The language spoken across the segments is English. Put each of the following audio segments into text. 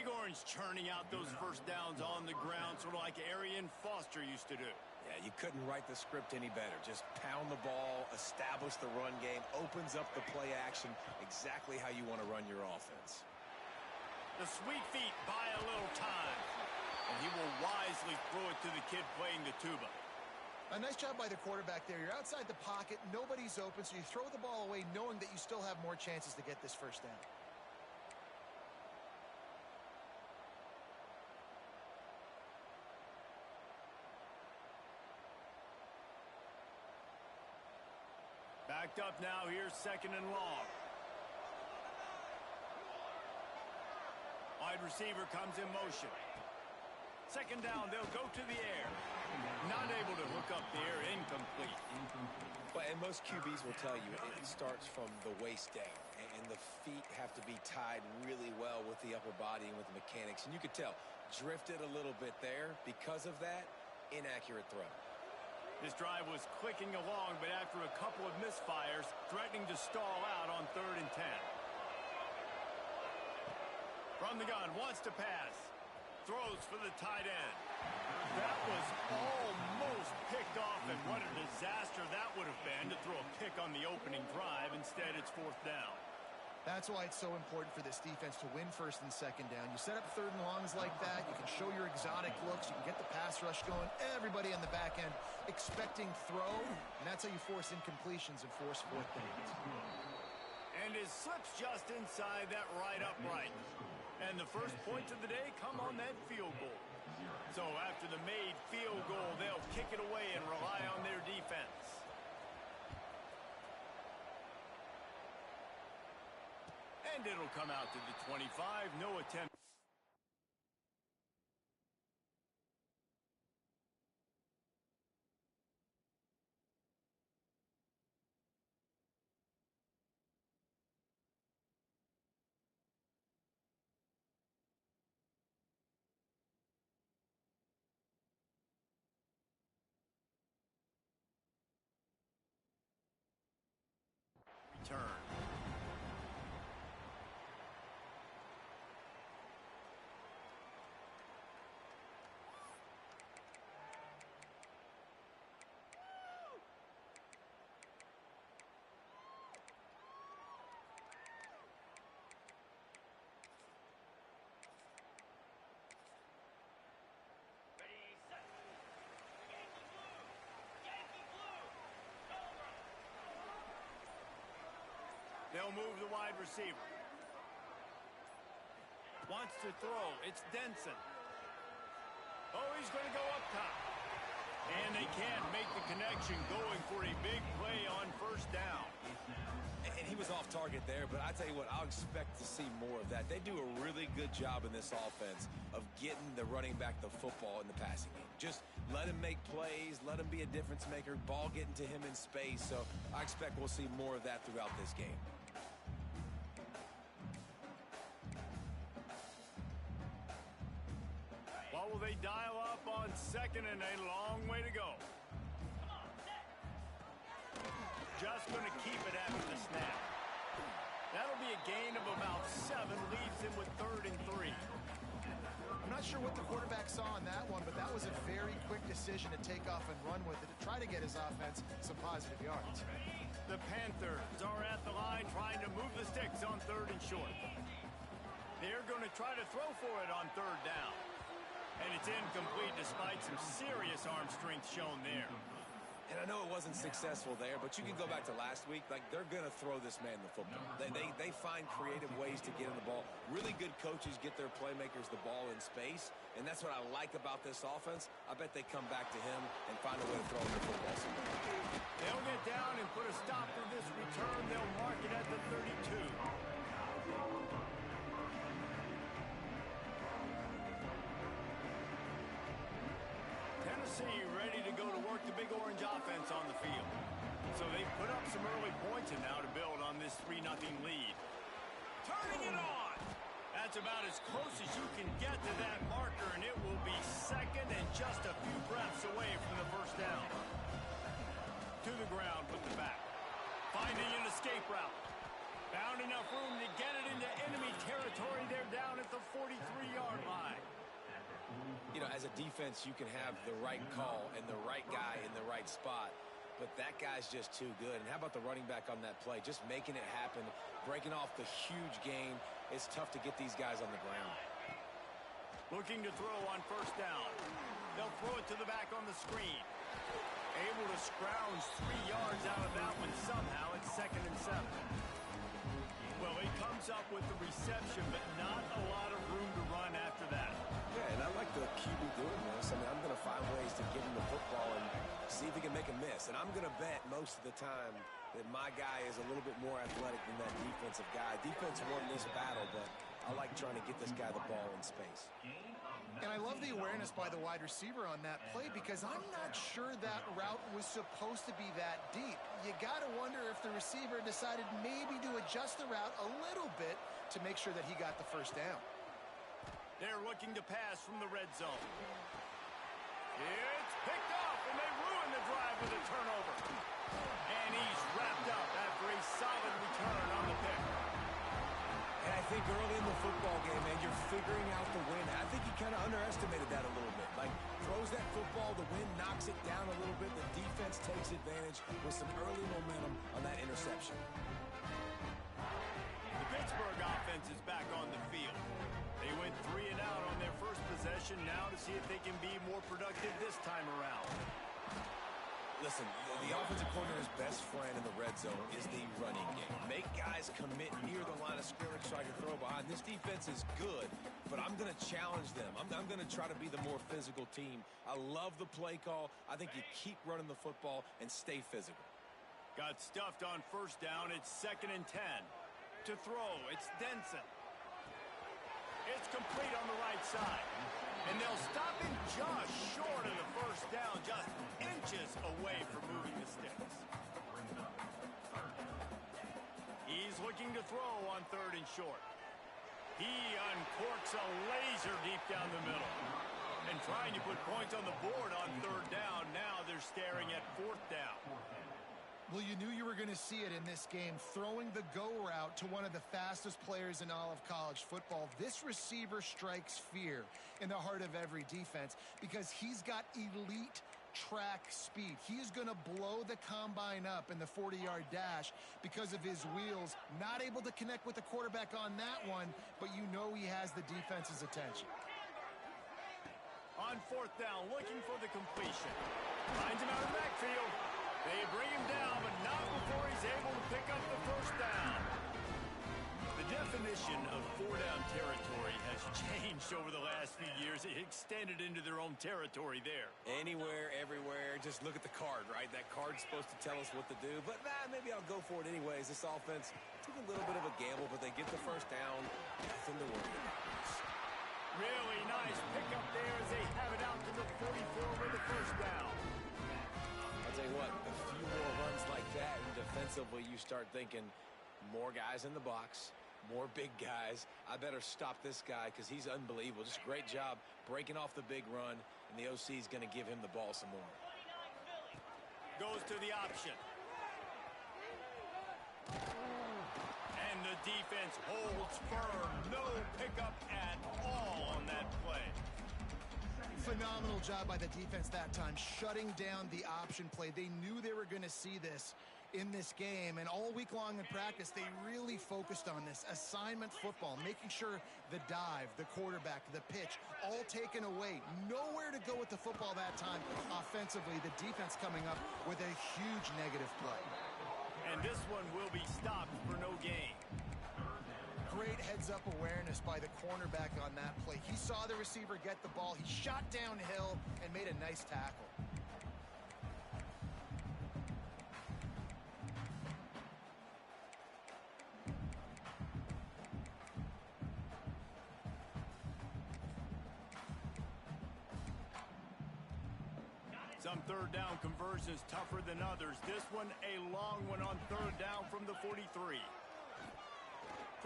Big Orange churning out those first downs on the ground, sort of like Arian Foster used to do. Yeah, you couldn't write the script any better. Just pound the ball, establish the run game, opens up the play action exactly how you want to run your offense. The sweet feet buy a little time, and he will wisely throw it to the kid playing the tuba. A nice job by the quarterback there. You're outside the pocket, nobody's open, so you throw the ball away knowing that you still have more chances to get this first down. Backed up now, here's 2nd and long. Wide receiver comes in motion. 2nd down, they'll go to the air. Not able to hook up the air, incomplete. But and most QBs will tell you it starts from the waist down, and the feet have to be tied really well with the upper body and with the mechanics. And you could tell, drifted a little bit there. Because of that, inaccurate throw. This drive was clicking along, but after a couple of misfires, threatening to stall out on 3rd and 10. From the gun, wants to pass. Throws for the tight end. That was almost picked off, and what a disaster that would have been to throw a pick on the opening drive. Instead, it's 4th down. That's why it's so important for this defense to win 1st and 2nd down. You set up 3rd and longs like that. You can show your exotic looks. You can get the pass rush going. Everybody on the back end expecting throw, and that's how you force incompletions and force 4th downs. And it slips just inside that right upright. And the first points of the day come on that field goal. So after the made field goal, they'll kick it away and rely on their defense. And it'll come out to the 25. No attempt. Return. They'll move the wide receiver. Wants to throw. It's Denson. Oh, he's going to go up top. And they can't make the connection, going for a big play on 1st down. And he was off target there, but I tell you what, I'll expect to see more of that. They do a really good job in this offense of getting the running back the football in the passing game. Just let him make plays, let him be a difference maker, ball getting to him in space. So I expect we'll see more of that throughout this game. What will they dial up on 2nd and a long way to go? Just going to keep it after the snap. That'll be a gain of about 7, leaves him with 3rd and 3. I'm not sure what the quarterback saw on that one, but that was a very quick decision to take off and run with it to try to get his offense some positive yards. The Panthers are at the line trying to move the sticks on 3rd and short. They're going to try to throw for it on 3rd down. And it's incomplete despite some serious arm strength shown there. And I know it wasn't successful there, but you can go back to last week. Like, they're going to throw this man the football. They find creative ways to get him the ball. Really good coaches get their playmakers the ball in space, and that's what I like about this offense. I bet they come back to him and find a way to throw him the football somewhere. They'll get down and put a stop to this return. They'll mark it at the 32. Tennessee ready to go to work the Big Orange offense on the field. So they've put up some early points and now to build on this 3-0 lead. Turning it on! That's about as close as you can get to that marker, and it will be 2nd and just a few breaths away from the 1st down. To the ground with the back. Finding an escape route. Found enough room to get it into enemy territory. They're down at the 43-yard line. You know, as a defense, you can have the right call and the right guy in the right spot, but that guy's just too good. And how about the running back on that play? Just making it happen, breaking off the huge gain. It's tough to get these guys on the ground. Looking to throw on first down. They'll throw it to the back on the screen. Able to scrounge 3 yards out of that one somehow. It's 2nd and 7. Well, he comes up with the reception, but not a lot of room to run after that. Yeah, and I like the QB doing this. I mean, I'm going to find ways to give him the football and see if he can make a miss. And I'm going to bet most of the time that my guy is a little bit more athletic than that defensive guy. Defense won this battle, but I like trying to get this guy the ball in space. And I love the awareness by the wide receiver on that play because I'm not sure that route was supposed to be that deep. You got to wonder if the receiver decided maybe to adjust the route a little bit to make sure that he got the first down. They're looking to pass from the red zone. It's picked off, and they ruin the drive with a turnover. And he's wrapped up after a solid return on the pick. And I think early in the football game, man, you're figuring out the wind. I think he kind of underestimated that a little bit. Like, throws that football, the wind knocks it down a little bit. The defense takes advantage with some early momentum on that interception. The Pittsburgh offense is back on the field. They went 3 and out on their first possession. Now to see if they can be more productive this time around. Listen, the offensive coordinator's best friend in the red zone is the running game. Make guys commit near the line of scrimmage so I can throw behind. This defense is good, but I'm going to challenge them. I'm going to try to be the more physical team. I love the play call. I think you keep running the football and stay physical. Got stuffed on first down. It's 2nd and 10. To throw, it's Denson. It's complete on the right side. And they'll stop him just short of the first down, just inches away from moving the sticks. He's looking to throw on 3rd and short. He uncorks a laser deep down the middle. And trying to put points on the board on 3rd down. Now they're staring at 4th down. Well, you knew you were going to see it in this game, throwing the go route to one of the fastest players in all of college football. This receiver strikes fear in the heart of every defense because he's got elite track speed. He is going to blow the combine up in the 40-yard dash because of his wheels. Not able to connect with the quarterback on that one, but you know he has the defense's attention. On 4th down, looking for the completion. Finds him out of the backfield. They bring him down, but not before he's able to pick up the first down. The definition of 4-down territory has changed over the last few years. It extended into their own territory there. Anywhere, everywhere, just look at the card, right? That card's supposed to tell us what to do, but maybe I'll go for it anyways. This offense took a little bit of a gamble, but they get the first down. Nothing to worry about. Really nice pickup there as they have it out to the 44 with the first down. I'll tell you what, a few more runs like that, and defensively you start thinking more guys in the box, more big guys. I better stop this guy because he's unbelievable. Just a great job breaking off the big run, and the OC is going to give him the ball some more. Goes to the option. And the defense holds firm. No pickup at all on that play. Phenomenal job by the defense that time, shutting down the option play. They knew they were going to see this in this game, and all week long in practice, they really focused on this assignment football, making sure the dive, the quarterback, the pitch, all taken away. Nowhere to go with the football that time. Offensively, the defense coming up with a huge negative play. And this one will be stopped for no gain. Great heads-up awareness by the cornerback on that play. He saw the receiver get the ball. He shot downhill and made a nice tackle. Some 3rd down conversions tougher than others. This one a long one on 3rd down from the 43.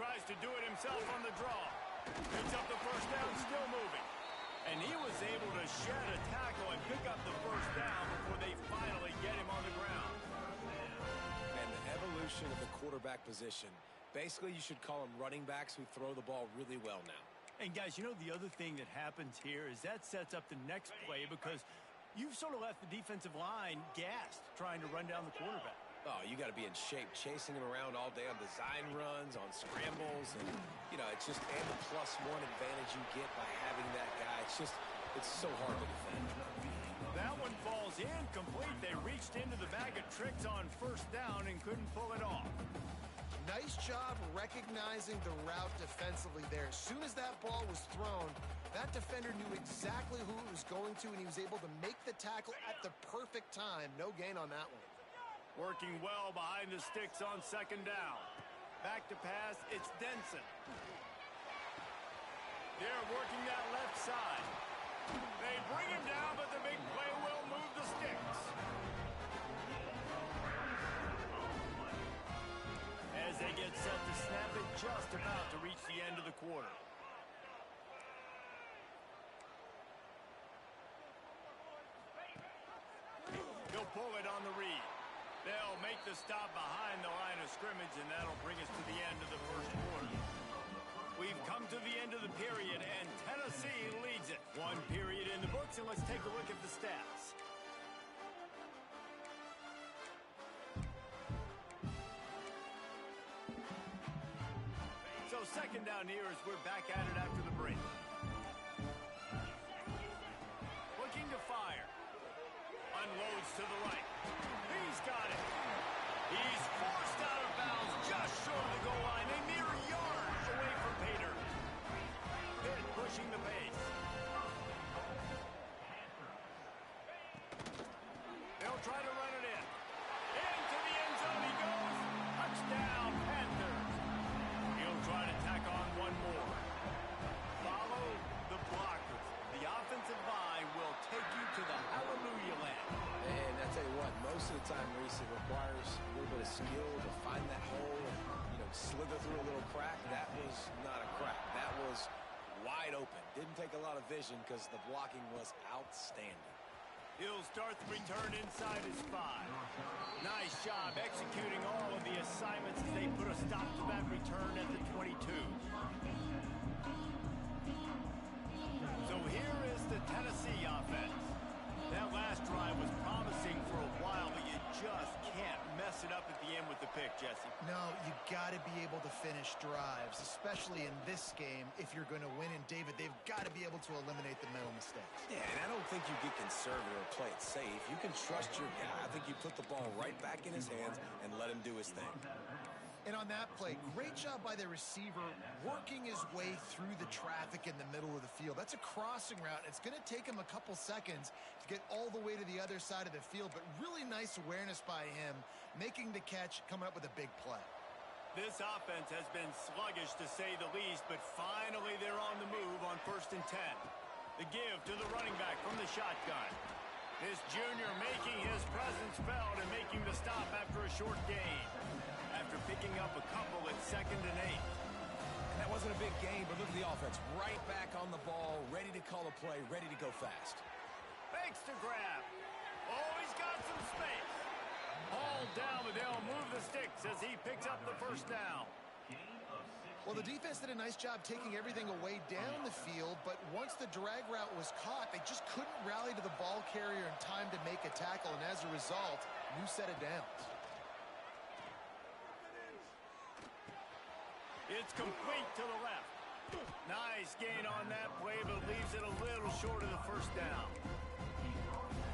Tries to do it himself on the draw. Picks up the first down, still moving. And he was able to shed a tackle and pick up the first down before they finally get him on the ground. And the evolution of the quarterback position Basically, you should call them running backs who throw the ball really well now. And guys, you know the other thing that happens here is that sets up the next play because you've sort of left the defensive line gassed trying to run down the quarterback. Oh, you got to be in shape, chasing him around all day on design runs, on scrambles, and, you know, it's just and the +1 advantage you get by having that guy. It's so hard to defend. That one falls incomplete. They reached into the bag of tricks on first down and couldn't pull it off. Nice job recognizing the route defensively there. As soon as that ball was thrown, that defender knew exactly who it was going to, and he was able to make the tackle at the perfect time. No gain on that one. Working well behind the sticks on second down. Back to pass, it's Denson. They're working that left side. They bring him down, but the big play will move the sticks. As they get set to snap it, just about to reach the end of the quarter. He'll pull it on the read. They'll make the stop behind the line of scrimmage, and that'll bring us to the end of the first quarter. We've come to the end of the period, and Tennessee leads it. One period in the books, and let's take a look at the stats. So second down here as we're back at it after the break. Looking to fire. Unloads to the right. He's got it. He's forced out of bounds just short of the goal line. A mere yard away from Pater. Pitt pushing the pace. They'll try to run it in. Into the end zone he goes. Touchdown, Panthers. He'll try to tack on one more. Follow the blockers. The offensive line will take you to the hallelujah land. And I tell you what, most of the time, Reese, it requires a little bit of skill to find that hole and, you know, slither through a little crack. That was not a crack. That was wide open. Didn't take a lot of vision because the blocking was outstanding. He'll start the return inside his 5. Nice job executing all of the assignments as they put a stop to that return at the 22. So here is the Tennessee offense. That last drive was promising for a while, but you just can't mess it up at the end with the pick, Jesse. No, you got to be able to finish drives, especially in this game. If you're going to win, and David, they've got to be able to eliminate the mental mistakes. Yeah, and I don't think you get conservative or play it safe. You can trust your guy. I think you put the ball right back in his hands and let him do his thing. And on that play, great job by the receiver working his way through the traffic in the middle of the field. That's a crossing route. It's going to take him a couple seconds to get all the way to the other side of the field, but really nice awareness by him, making the catch, coming up with a big play. This offense has been sluggish to say the least, but finally they're on the move on 1st and 10. The give to the running back from the shotgun. This junior making his presence felt and making the stop after a short gain. After picking up a couple at 2nd and 8. That wasn't a big gain, but look at the offense. Right back on the ball, ready to call a play, ready to go fast. Fakes to grab. Oh, he's got some space. Hauled down, but they'll move the sticks as he picks up the first down. Well, the defense did a nice job taking everything away down the field, but once the drag route was caught, they just couldn't rally to the ball carrier in time to make a tackle, and as a result, new set of downs. It's complete to the left. Nice gain on that play, but leaves it a little short of the first down.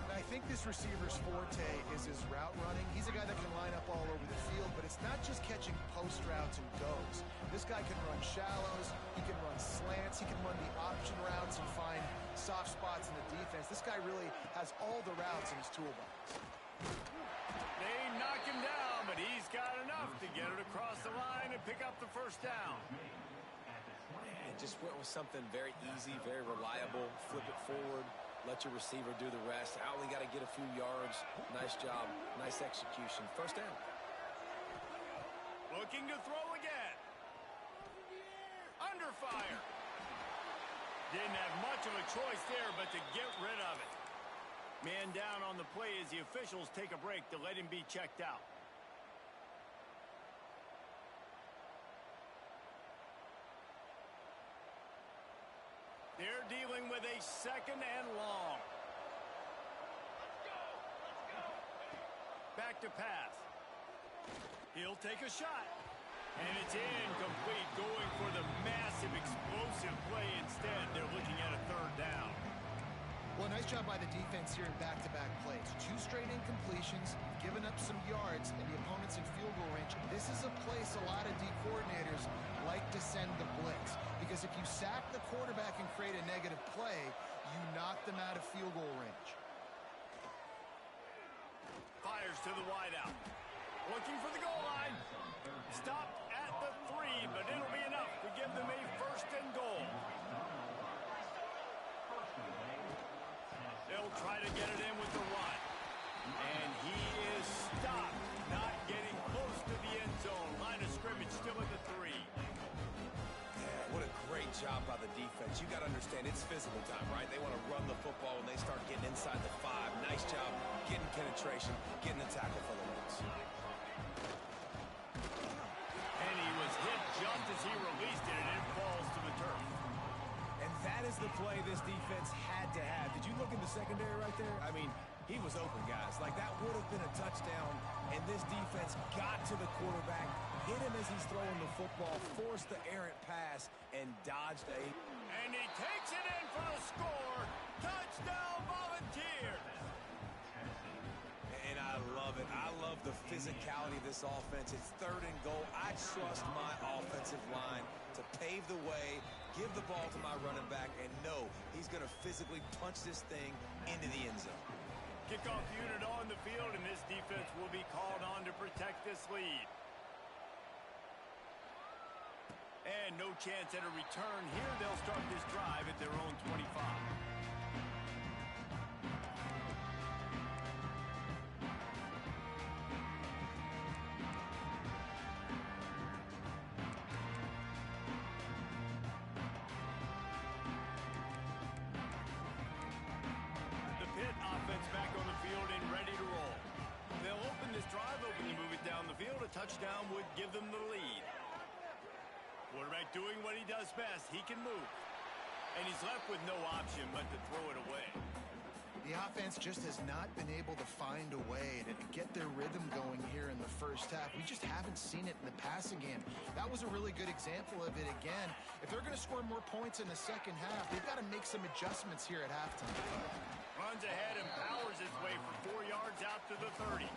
I think this receiver's forte is his route running. He's a guy that can line up all over the field, but it's not just catching post routes and goes. This guy can run shallows, he can run slants, he can run the option routes and find soft spots in the defense. This guy really has all the routes in his toolbox. They knock him down, but he's got enough to get it across the line and pick up the first down. And just went with something very easy, very reliable. Flip it forward, let your receiver do the rest. I only got to get a few yards. Nice job, nice execution. First down. Looking to throw again. Under fire. Didn't have much of a choice there, but to get rid of it. Man down on the play as the officials take a break to let him be checked out. They're dealing with a 2nd and long. Back to pass. He'll take a shot. And it's incomplete, going for the massive explosive play instead. They're looking at a 3rd down. Well, nice job by the defense here in back-to-back plays. 2 straight incompletions, given up some yards, and the opponent's in field goal range. This is a place a lot of D coordinators like to send the blitz, because if you sack the quarterback and create a negative play, you knock them out of field goal range. Fires to the wideout. Looking for the goal line. Stopped at the 3, but it'll be enough to give them a 1st and goal. They'll try to get it in with the run. And he is stopped, not getting close to the end zone. Line of scrimmage still at the 3. Yeah, what a great job by the defense. You got to understand, it's physical time, right? They want to run the football when they start getting inside the 5. Nice job getting penetration, getting the tackle for the wins. And he was hit just as he released it, and it falls to the turf. And that is the play this defense had to have. Did you look in the secondary right there? I mean, he was open, guys. Like, that would have been a touchdown, and this defense got to the quarterback, hit him as he's throwing the football, forced the errant pass, and dodged a... And he takes it in for the score. Touchdown, Volunteers. And I love it. I love the physicality of this offense. It's 3rd and goal. I trust my offensive line to pave the way, give the ball to my running back, and know he's going to physically punch this thing into the end zone. Kickoff unit on the field, and this defense will be called on to protect this lead. And no chance at a return here. They'll start this drive at their own 25. Touchdown would give them the lead. Quarterback doing what he does best. He can move. And he's left with no option but to throw it away. The offense just has not been able to find a way to get their rhythm going here in the first half. We just haven't seen it in the passing game. That was a really good example of it again. If they're going to score more points in the second half, they've got to make some adjustments here at halftime. Runs ahead and powers his way for 4 yards out to the 30.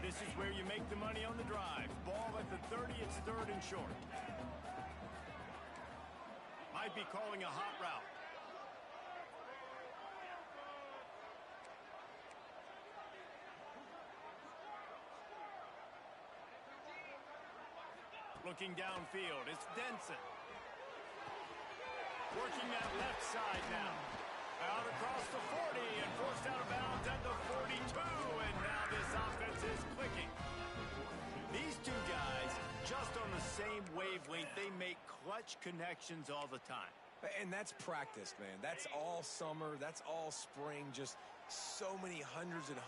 This is where you make the money on the drive. Ball at the 30, it's 3rd and short. Might be calling a hot route. Looking downfield, it's Denson. Working that left side now. Out across the 40 and forced out of bounds at the 42. And now this offense is clicking. These two guys, just on the same wavelength, they make clutch connections all the time. And that's practice, man. That's all summer. That's all spring. Just so many hundreds and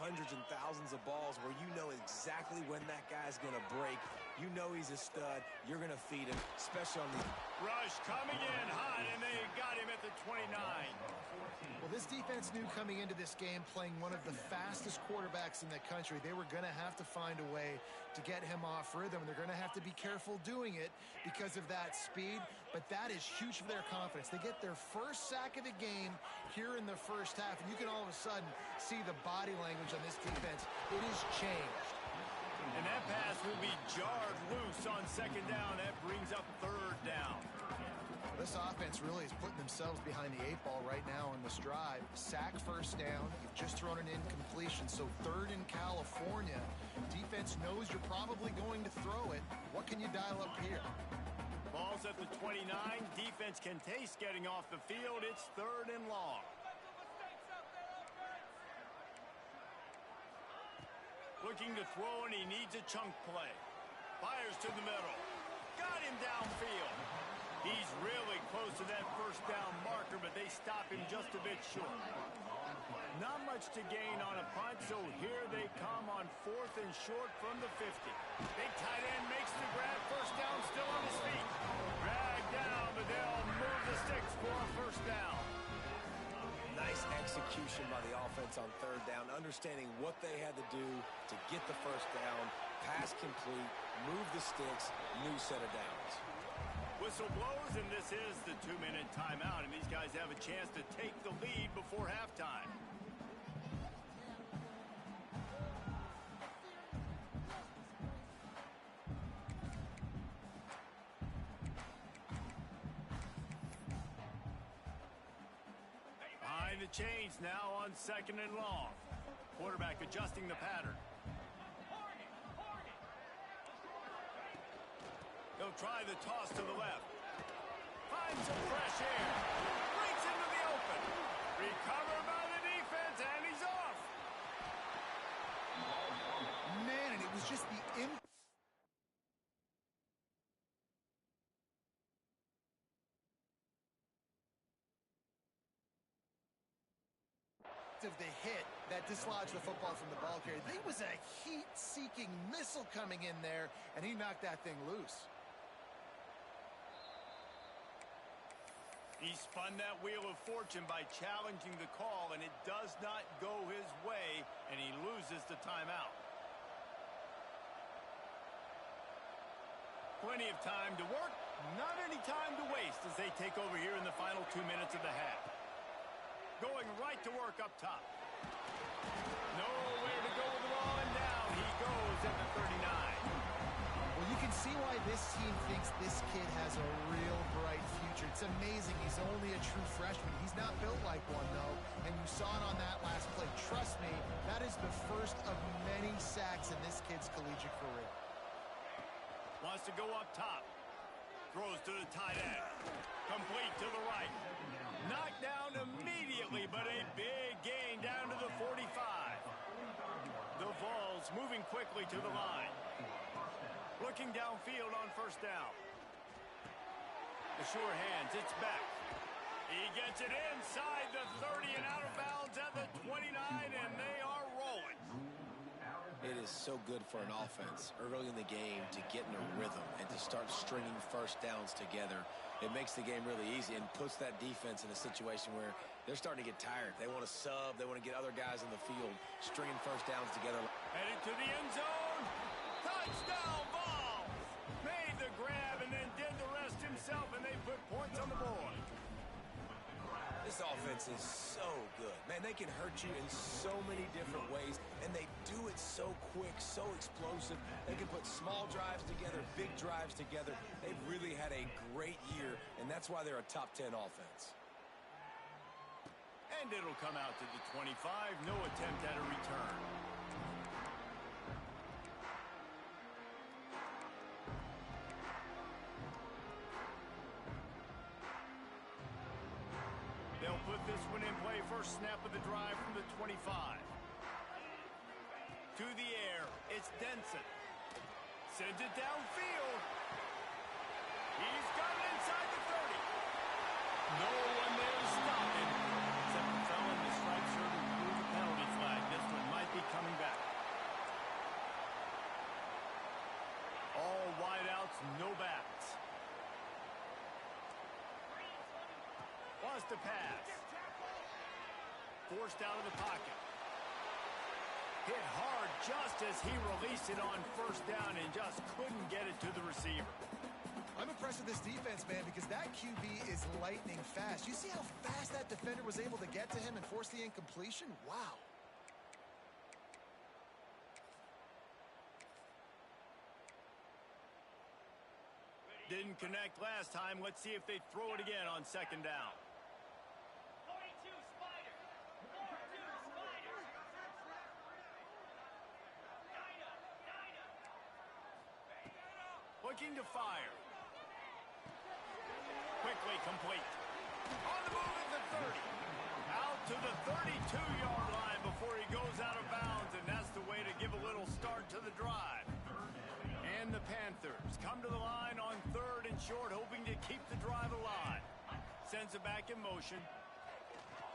thousands of balls where you know exactly when that guy's going to break. You know he's a stud. You're going to feed him, especially on the... Rush coming in hot, and they got him at the 29. Well, this defense knew coming into this game, playing one of the fastest quarterbacks in the country, they were going to have to find a way to get him off rhythm. They're going to have to be careful doing it because of that speed, but that is huge for their confidence. They get their first sack of the game here in the first half, and you can all of a sudden see the body language on this defense. It has changed. And that pass will be jarred loose on 2nd down. That brings up 3rd down. This offense really is putting themselves behind the 8 ball right now on this drive. Sack 1st down. You've just thrown an incompletion, so 3rd in California. Defense knows you're probably going to throw it. What can you dial up here? Ball's at the 29. Defense can taste getting off the field. It's 3rd and long. Looking to throw, and he needs a chunk play. Fires to the middle. Got him downfield. He's really close to that 1st down marker, but they stop him just a bit short. Not much to gain on a punt, so here they come on 4th and short from the 50. Big tight end makes the grab, first down, still on his feet. Dragged down, but they'll move the sticks for a first down. Nice execution by the offense on 3rd down, understanding what they had to do to get the first down, pass complete, move the sticks, new set of downs. Whistle blows, and this is the 2-minute timeout, and these guys have a chance to take the lead before halftime. Behind the chains now on 2nd and long. Quarterback adjusting the pattern. He'll try the toss to the left. Finds some fresh air. Breaks into the open. Recovered by the defense, and he's off. Man, and it was just the of the hit that dislodged the football from the ball carrier. There was a heat-seeking missile coming in there, and he knocked that thing loose. He spun that wheel of fortune by challenging the call, and it does not go his way, and he loses the timeout. Plenty of time to work, not any time to waste as they take over here in the final 2 minutes of the half. Going right to work up top. Nowhere to go with the ball, and down he goes at the 39. Well, you can see why this team thinks this kid has a real bright future. It's amazing. He's only a true freshman. He's not built like one, though, and you saw it on that last play. Trust me, that is the first of many sacks in this kid's collegiate career. Wants to go up top. Throws to the tight end. Complete to the right. Knocked down immediately, but a big gain down to the 45. The Vols moving quickly to the line. Looking downfield on first down. The sure hands, it's back. He gets it inside the 30 and out of bounds at the 29, and they are rolling. It is so good for an offense early in the game to get in a rhythm and to start stringing first downs together. It makes the game really easy and puts that defense in a situation where they're starting to get tired. They want to sub. They want to get other guys in the field, stringing first downs together. Headed to the end zone. Touchdown, Vols! Made the grab and then did the rest himself, and they put points on the board. This offense is so good. Man, they can hurt you in so many different ways, and they do it so quick, so explosive. They can put small drives together, big drives together. They've really had a great year, and that's why they're a top 10 offense. And it'll come out to the 25. No attempt at a return. They'll put this one in play. First snap of the drive from the 25. To the air, it's Denson. Sends it downfield. He's got it inside the 30. No one there to stop him. Except the fellow in the striped shirt who threw the penalty flag. This one might be coming back. All wideouts, no backs. Wants to pass. Forced out of the pocket. Hit hard just as he released it on first down and just couldn't get it to the receiver. I'm impressed with this defense, man, because that QB is lightning fast. You see how fast that defender was able to get to him and force the incompletion? Wow. Didn't connect last time. Let's see if they throw it again on second down. Looking to fire. Quickly complete. On the move at the 30. Out to the 32-yard line before he goes out of bounds, and that's the way to give a little start to the drive. And the Panthers come to the line on third and short, hoping to keep the drive alive. Sends it back in motion.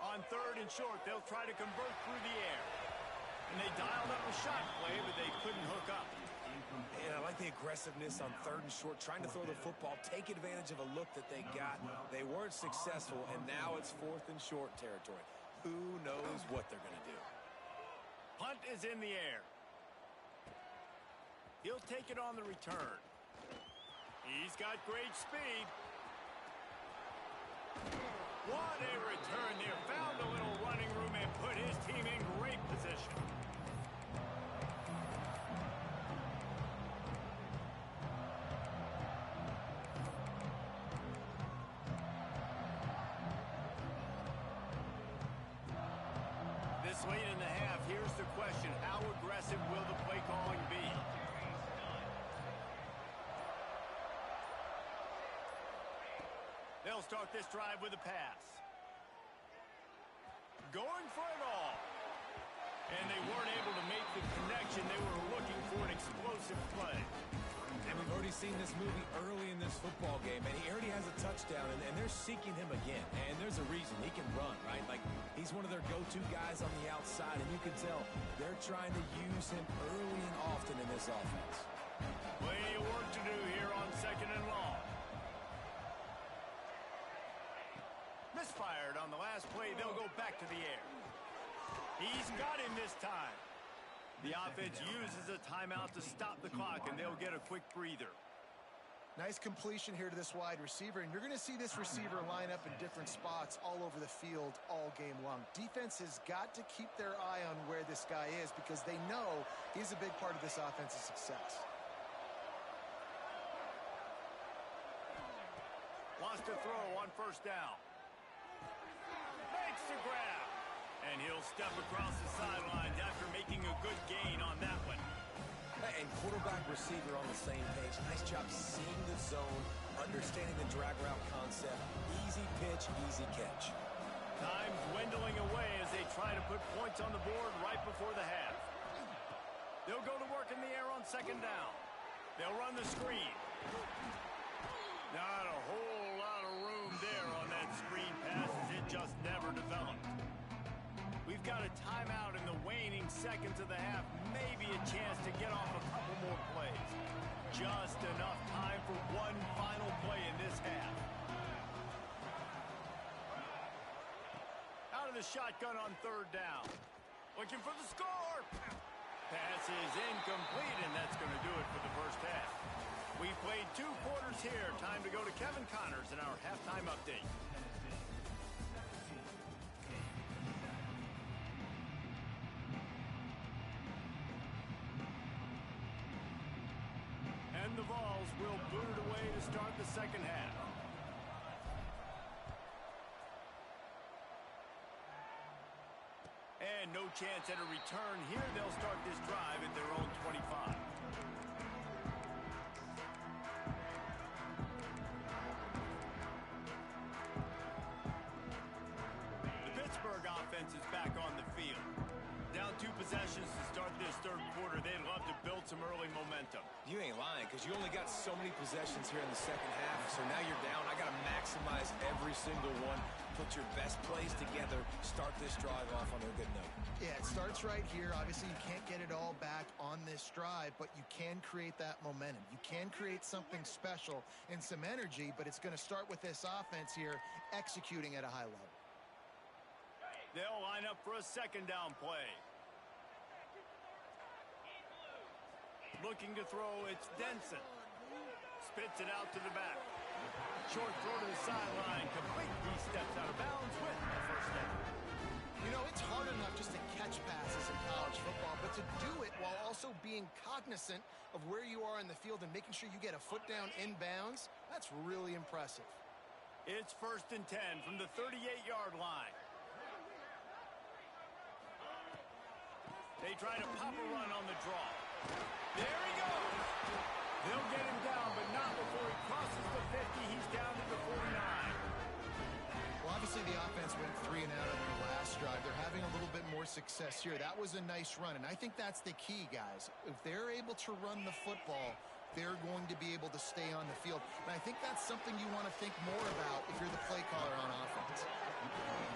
On 3rd and short, they'll try to convert through the air. And they dialed up a shot play, but they couldn't hook up. And I like the aggressiveness on 3rd and short, trying to throw the football, take advantage of a look that they got. They weren't successful, and now it's 4th and short territory. Who knows what they're going to do? Punt is in the air. He'll take it on the return. He's got great speed. What a return there. Found a little running room and put his team in great position. This late in the half, here's the question. How aggressive will the play calling be? They'll start this drive with a pass. Going for it all. And they weren't able to make the connection. They were looking for an explosive play. And we've already seen this movie early in this football game, and he already has a touchdown, and they're seeking him again. And there's a reason. He can run, right? Like, he's one of their go-to guys on the outside, and you can tell they're trying to use him early and often in this offense. Plenty of work to do here on 2nd and long. Misfired on the last play. They'll go back to the air. He's got him this time. The offense uses a timeout to stop the clock, and they'll get a quick breather. Nice completion here to this wide receiver, and you're going to see this receiver line up in different spots all over the field all game long. Defense has got to keep their eye on where this guy is because they know he's a big part of this offense's success. Wants to throw on 1st down. Makes the grab. And he'll step across the sidelines after making a good gain on that one. And quarterback receiver on the same page. Nice job seeing the zone, understanding the drag route concept. Easy pitch, easy catch. Time's dwindling away as they try to put points on the board right before the half. They'll go to work in the air on 2nd down. They'll run the screen. Not a whole lot of room there on that screen pass as it just never developed. We've got a timeout in the waning seconds of the half. Maybe a chance to get off a couple more plays. Just enough time for one final play in this half. Out of the shotgun on 3rd down. Looking for the score. Pass is incomplete, and that's going to do it for the first half. We've played 2 quarters here. Time to go to Kevin Connors in our halftime update. And the Vols will boot it away to start the 2nd half. And no chance at a return here. They'll start this drive at their own 25. The Pittsburgh offense is back on the field. Down 2 possessions to start this 3rd quarter. They'd love to build some early momentum. You ain't lying, because you only got so many possessions here in the 2nd half. So now you're down. I got to maximize every single one. Put your best plays together. Start this drive off on a good note. Yeah, it starts right here. Obviously, you can't get it all back on this drive, but you can create that momentum. You can create something special and some energy, but it's going to start with this offense here executing at a high level. They'll line up for a 2nd down play. Looking to throw, it's Denson. Spits it out to the back. Short throw to the sideline. Complete. He steps out of bounds with the 1st down. You know, it's hard enough just to catch passes in college football, but to do it while also being cognizant of where you are in the field and making sure you get a foot down inbounds, that's really impressive. It's 1st and 10 from the 38-yard line. They try to pop a run on the draw. There he goes. They'll get him down, but not before he crosses the 50. He's down to the 49. Well, obviously the offense went 3 and out on their last drive. They're having a little bit more success here. That was a nice run, and I think that's the key, guys. If they're able to run the football, they're going to be able to stay on the field. And I think that's something you want to think more about if you're the play caller on offense.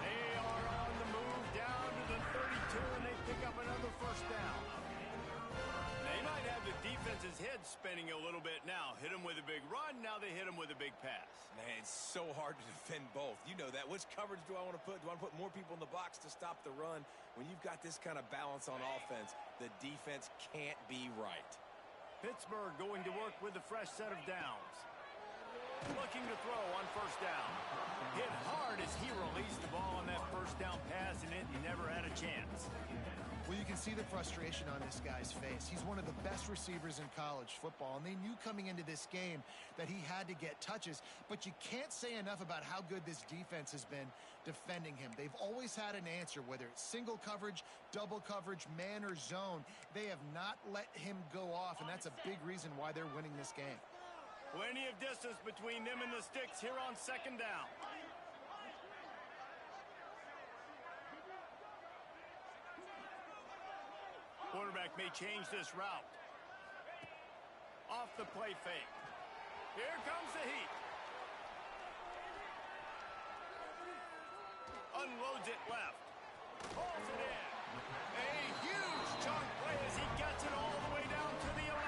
They are on head's spinning a little bit now. Hit him with a big run, now they hit him with a big pass. Man, it's so hard to defend both. You know that. Which coverage do I want to put? Do I want to put more people in the box to stop the run? When you've got this kind of balance on offense, the defense can't be right. Pittsburgh going to work with a fresh set of downs. Looking to throw on first down. Hit hard as he released the ball on that first down pass, and it never had a chance. Well, you can see the frustration on this guy's face. He's one of the best receivers in college football, and they knew coming into this game that he had to get touches, but you can't say enough about how good this defense has been defending him. They've always had an answer, whether it's single coverage, double coverage, man or zone. They have not let him go off, and that's a big reason why they're winning this game. Plenty of distance between them and the sticks here on second down. Quarterback may change this route. Off the play fake. Here comes the heat. Unloads it left. Pulls it in. A huge chunk play as he gets it all the way down to the 11.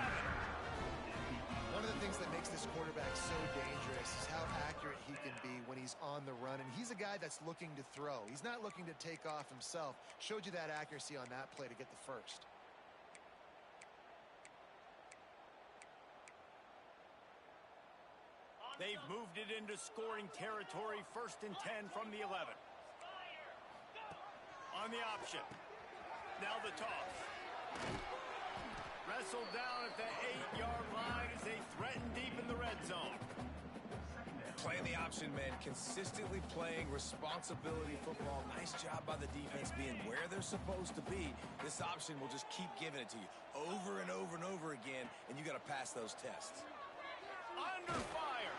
One of the things that makes this quarterback so dangerous is how accurate he can be when he's on the run. And he's a guy that's looking to throw. He's not looking to take off himself. Showed you that accuracy on that play to get the first. They've moved it into scoring territory, 1st and 10 from the 11. On the option. Now the toss. Wrestled down at the 8-yard line as they threaten deep in the red zone. Playing the option, man. Consistently playing responsibility football. Nice job by the defense being where they're supposed to be. This option will just keep giving it to you over and over and over again, and you got to pass those tests. Under fire.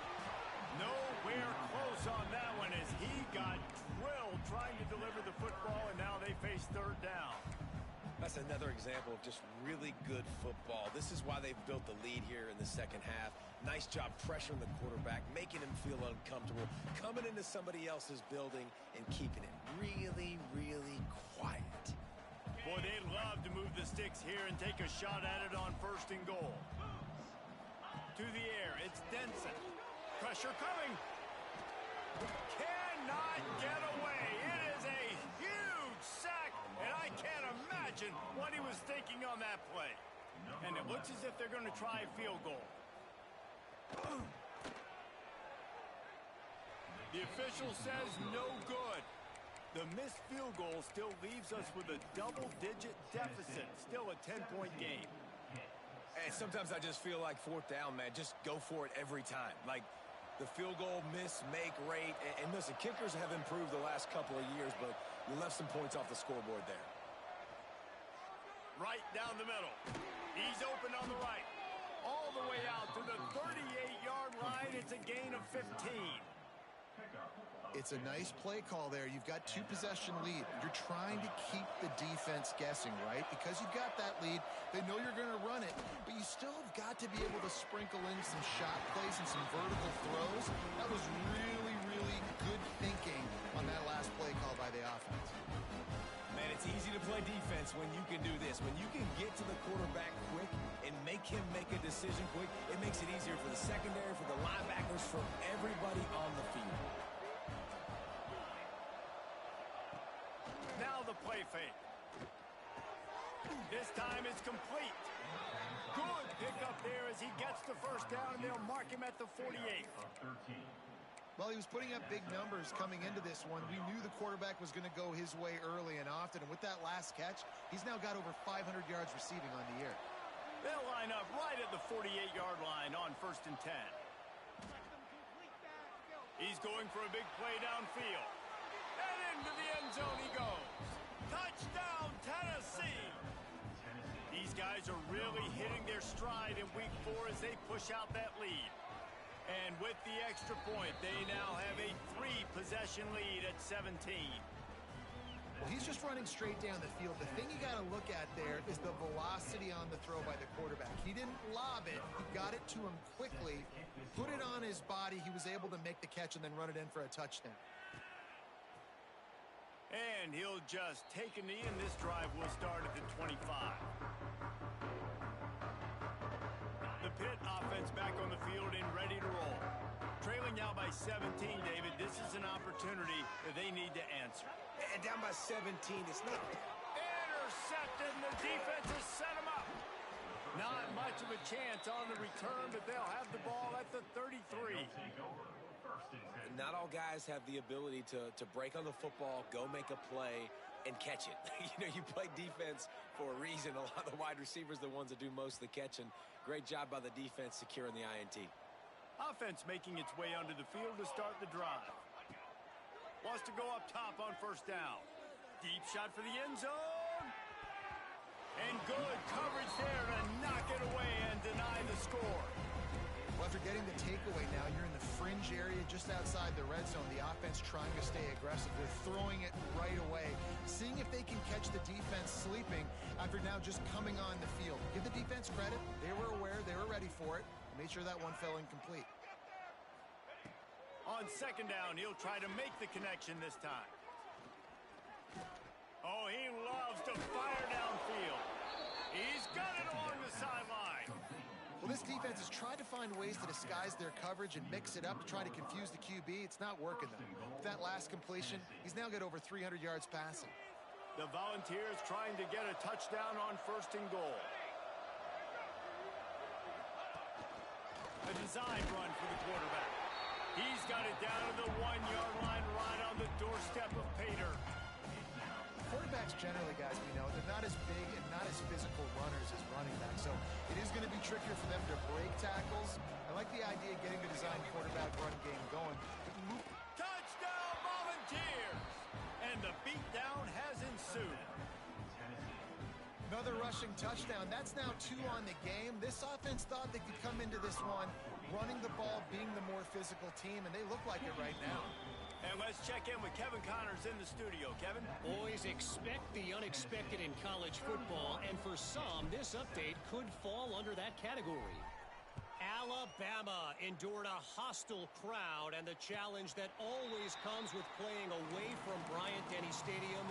Nowhere close on that one as he got drilled trying to deliver the football, and now they face third down. That's another example of just really good football. This is why they've built the lead here in the second half. Nice job pressuring the quarterback, making him feel uncomfortable, coming into somebody else's building and keeping it really, really quiet. Boy, they'd love to move the sticks here and take a shot at it on 1st and goal. To the air, it's Denson. Pressure coming. Cannot get away. It is a huge sack, and I can't imagine what he was thinking on that play. And it looks as if they're going to try a field goal. The official says no good. The missed field goal still leaves us with a double-digit deficit. Still a 10-point game. And sometimes I just feel like 4th down, man. Just go for it every time. Like the field goal miss, make rate. And listen, kickers have improved the last couple of years, but you left some points off the scoreboard there. Right down the middle. He's open on the right. All the way out to the 38-yard line. It's a gain of 15. It's a nice play call there. You've got 2-possession lead. You're trying to keep the defense guessing, right? Because you've got that lead, they know you're going to run it, but you still have got to be able to sprinkle in some shot plays and some vertical throws. That was really, really good thinking on that last play call by the offense. Man, it's easy to play defense when you can do this. When you can get to the quarterback quick and make him make a decision quick, it makes it easier for the secondary, for the linebackers, for everybody on the field. Now the play fake. This time it's complete. Good pickup there as he gets the first down, and they'll mark him at the 48. Well, he was putting up big numbers coming into this one. We knew the quarterback was going to go his way early and often, and with that last catch, he's now got over 500 yards receiving on the year. They'll line up right at the 48-yard line on 1st and 10. He's going for a big play downfield. And into the end zone he goes. Touchdown, Tennessee! These guys are really hitting their stride in week 4 as they push out that lead. And with the extra point, they now have a 3-possession lead at 17. Well, he's just running straight down the field. The thing you got to look at there is the velocity on the throw by the quarterback. He didn't lob it. He got it to him quickly, put it on his body. He was able to make the catch and then run it in for a touchdown. And he'll just take a knee, and this drive will start at the 25. The Pitt offense back on the field and ready to roll. Trailing now by 17, David. This is an opportunity that they need to answer. And down by 17, it's not... Intercepted, and the defense has set him up. Not much of a chance on the return, but they'll have the ball at the 33. Not all guys have the ability to break on the football, go make a play, and catch it. You play defense for a reason. A lot of the wide receivers are the ones that do most of the catching. Great job by the defense securing the INT. Offense making its way onto the field to start the drive. Wants to go up top on first down. Deep shot for the end zone. And good coverage there to knock it away and deny the score. Well, after getting the takeaway now, you're in the fringe area just outside the red zone. The offense trying to stay aggressive. They're throwing it right away, seeing if they can catch the defense sleeping after now just coming on the field. Give the defense credit. They were aware. They were ready for it. Made sure that one fell incomplete. On second down, he'll try to make the connection this time. Oh, he loves to fire downfield. He's got it along the sideline. Well, this defense has tried to find ways to disguise their coverage and mix it up to try to confuse the QB. It's not working, though. With that last completion, he's now got over 300 yards passing. The Volunteers trying to get a touchdown on first and goal. A design run for the quarterback. He's got it down to the 1-yard line right on the doorstep of Pater. Quarterbacks generally, guys, we know, they're not as big and not as physical runners as running backs, so it is going to be trickier for them to break tackles. I like the idea of getting the design quarterback run game going. Touchdown, Volunteers! And the beatdown has ensued. Another rushing touchdown. That's now 2 on the game. This offense thought they could come into this one running the ball, being the more physical team, and they look like it right now. And let's check in with Kevin Connors in the studio. Kevin? Always expect the unexpected in college football, and for some, this update could fall under that category. Alabama endured a hostile crowd and the challenge that always comes with playing away from Bryant-Denny Stadium,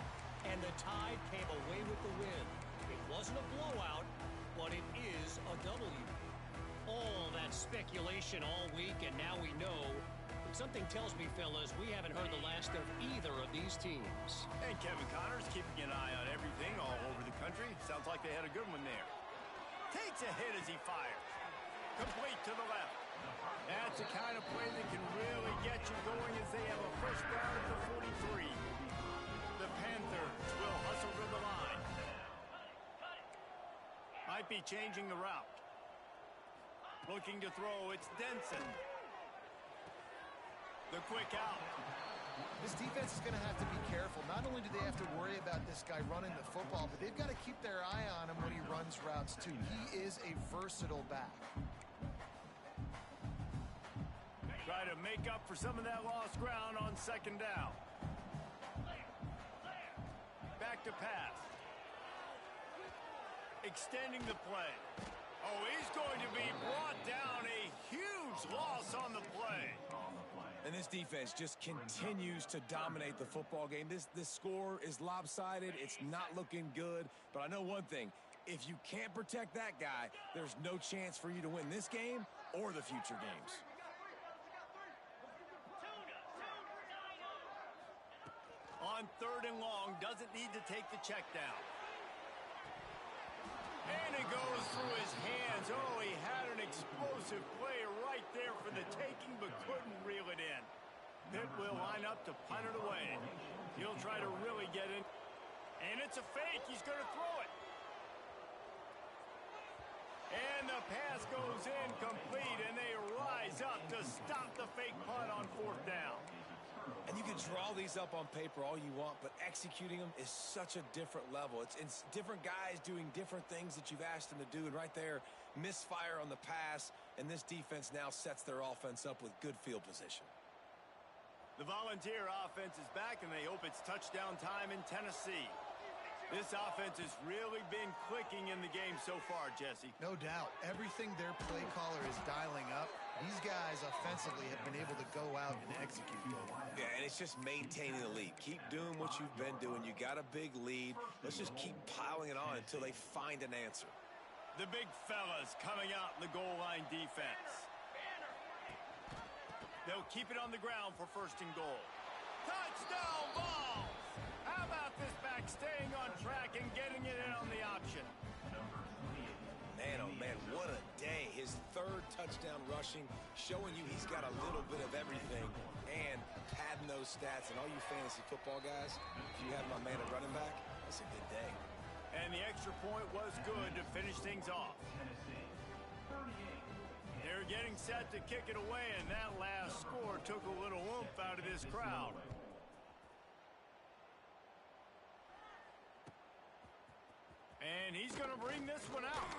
and the Tide came away with the win. It wasn't a blowout, but it is a W. All that speculation all week, and now we know. Something tells me, fellas, we haven't heard the last of either of these teams. And Kevin Connors keeping an eye on everything all over the country. Sounds like they had a good one there. Takes a hit as he fires. Complete to the left. That's the kind of play that can really get you going as they have a first down at the 43. The Panthers will hustle to the line. Might be changing the route. Looking to throw, it's Denson. The quick out. This defense is going to have to be careful. Not only do they have to worry about this guy running the football, but they've got to keep their eye on him when he runs routes, too. He is a versatile back. Try to make up for some of that lost ground on second down. Back to pass. Extending the play. Oh, he's going to be brought down. A huge loss on the play. And this defense just continues to dominate the football game. This score is lopsided. It's not looking good. But I know one thing. If you can't protect that guy, there's no chance for you to win this game or the future games. On third and long, doesn't need to take the check down. And it goes through his hands. Oh, he had an explosive play right there for the taking, but couldn't reel it in. Pitt will line up to punt it away. He'll try to really get in. And it's a fake. He's going to throw it. And the pass goes incomplete, and they rise up to stop the fake punt on fourth down. And you can draw these up on paper all you want, but executing them is such a different level. It's different guys doing different things that you've asked them to do. And right there, misfire on the pass, and this defense now sets their offense up with good field position. The Volunteer offense is back, and they hope it's touchdown time in Tennessee. This offense has really been clicking in the game so far, Jesse. No doubt. Everything their play caller is dialing up, these guys offensively have been able to go out and execute. Yeah, and it's just maintaining the lead. Keep doing what you've been doing. You got a big lead. Let's just keep piling it on until they find an answer. The big fellas coming out in the goal line defense. They'll keep it on the ground for first and goal. Touchdown ball! How about this back staying on track and getting it in on the option? Man, oh man, what a day. His third touchdown rushing, showing you he's got a little bit of everything and padding those stats. And all you fantasy football guys, if you have my man at running back, it's a good day. And the extra point was good to finish things off. They're getting set to kick it away, and that last score took a little oomph out of this crowd. And he's going to bring this one out.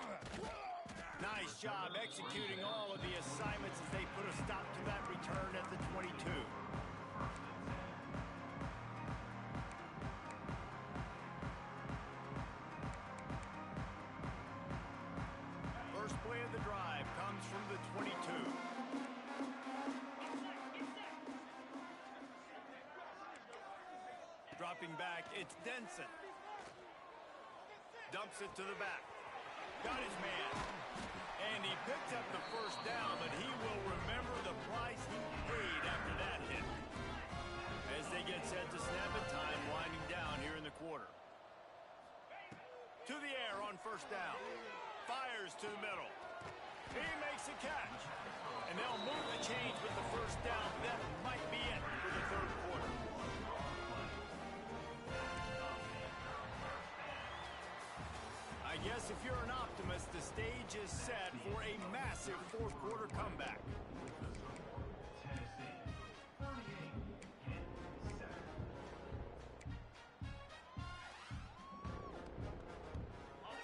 Nice job executing all of the assignments as they put a stop to that return at the 22. First play of the drive comes from the 22. Dropping back, it's Denson. Dumps it to the back. Got his man. And he picked up the first down, but he will remember the price he paid after that hit. As they get set to snap it, time winding down here in the quarter. To the air on first down. Fires to the middle. He makes a catch. And they'll move the chains with the first down. That might be it for the third quarter. I guess if you're an optimist, the stage is set for a massive fourth quarter comeback.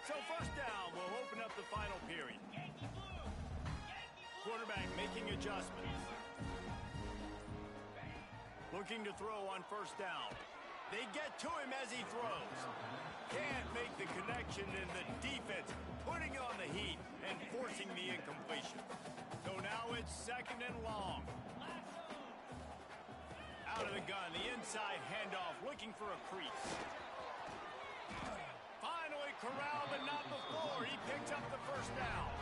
So first down will open up the final period. Quarterback making adjustments. Looking to throw on first down. They get to him as he throws. Can't make the connection, and the defense putting on the heat and forcing the incompletion. So now it's second and long. Out of the gun, the inside handoff, looking for a crease. Finally corralled, but not before. He picks up the first down.